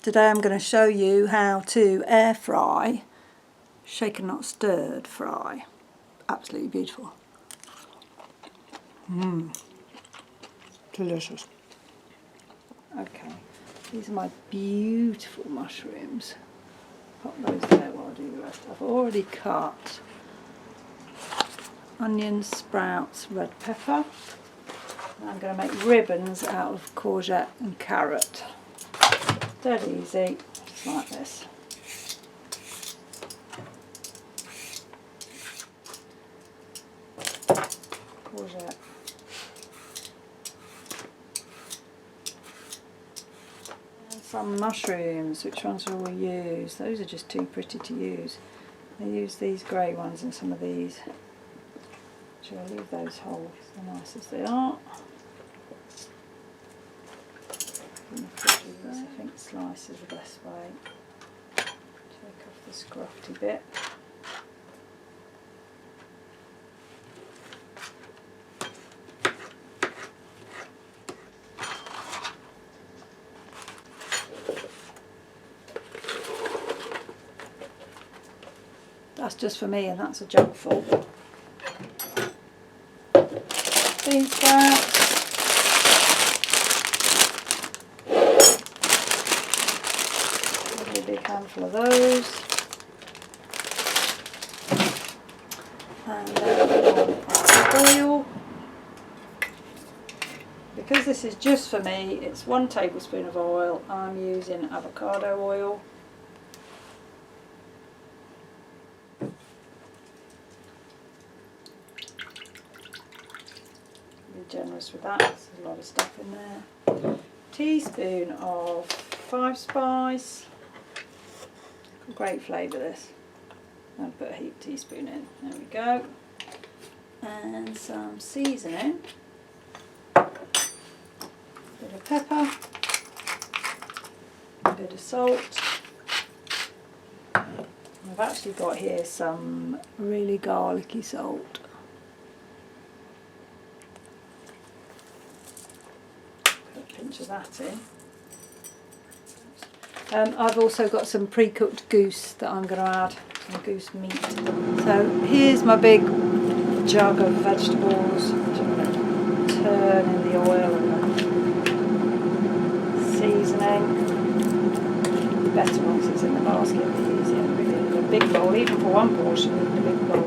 Today I'm going to show you how to air fry, shaken not stirred fry. Absolutely beautiful. Delicious. Okay, these are my beautiful mushrooms. Pop those there while I do the rest. I've already cut onions, sprouts, red pepper. And I'm going to make ribbons out of courgette and carrot. Dead easy, just like this. Courgette. And some mushrooms. Which ones will we use? Those are just too pretty to use. I use these grey ones and some of these. Actually, I'll leave those whole, so nice as they are. I think slice is the best way. Take off the scruffy bit. That's just for me, and that's a jug full. Bean sprouts. A big handful of those. And then oil. Because this is just for me, it's 1 tablespoon of oil. I'm using avocado oil. Be generous with that, there's a lot of stuff in there. Teaspoon of 5 spice. Great flavour this. I'll put a heap teaspoon in. There we go. And some seasoning. Bit of pepper. A bit of salt. I've actually got here some really garlicky salt. Put a pinch of that in. I've also got some pre-cooked goose that I'm going to add, some goose meat. So here's my big jug of vegetables. I'm going to turn in the oil and the seasoning. Better once it's in the basket, the easier. Really need a big bowl, even for one portion, you need a big bowl.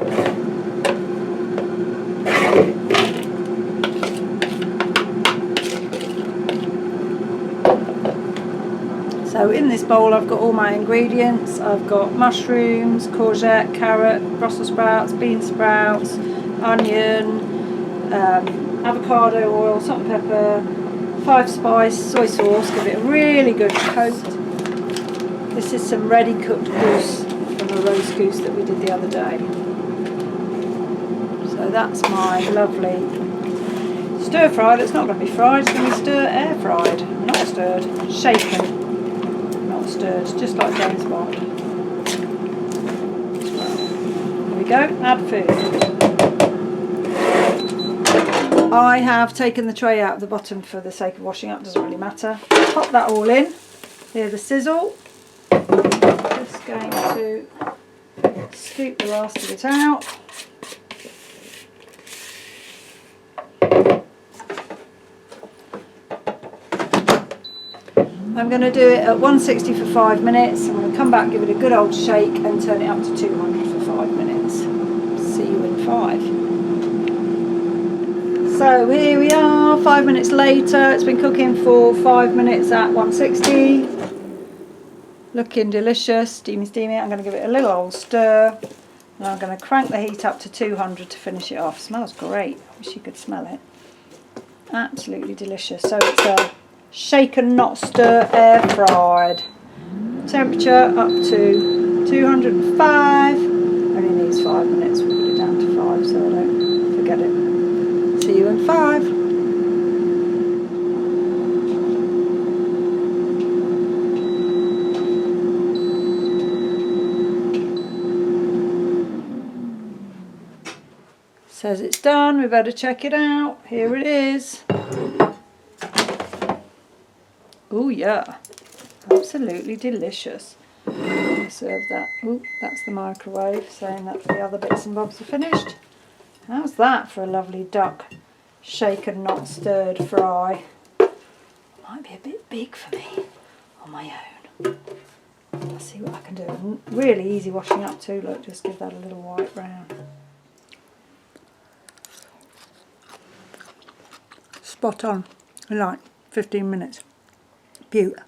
So in this bowl I've got all my ingredients. I've got mushrooms, courgette, carrot, Brussels sprouts, bean sprouts, onion, avocado oil, salt and pepper, 5 spice, soy sauce, give it a really good coat. This is some ready cooked goose from a roast goose that we did the other day. So that's my lovely stir fry that's not going to be fried, it's going to be air fried, not stirred, shaken. Stirred, just like James Bond. There we go, add food. I have taken the tray out of the bottom for the sake of washing up, doesn't really matter. Pop that all in. Here's the sizzle. Just going to scoop the last of it out. I'm going to do it at 160 for 5 minutes. I'm going to come back, give it a good old shake and turn it up to 200 for 5 minutes. See you in 5. So here we are, 5 minutes later. It's been cooking for 5 minutes at 160. Looking delicious, steamy, steamy. I'm going to give it a little old stir. And I'm going to crank the heat up to 200 to finish it off. Smells great. Wish you could smell it. Absolutely delicious. So it's a shaken not stir air fried. Temperature up to 205. Only needs 5 minutes. We'll put it down to 5 so I don't forget it. See you in 5. Says it's done, we better check it out. Here it is. Oh yeah, Absolutely delicious. Serve that. Ooh, that's the microwave saying that the other bits and bobs are finished. How's that for a lovely duck shaken not stirred fry? Might be a bit big for me on my own. Let's see what I can do. And really easy washing up too. Look, just give that a little white brown. Spot on in like 15 minutes. Beautiful.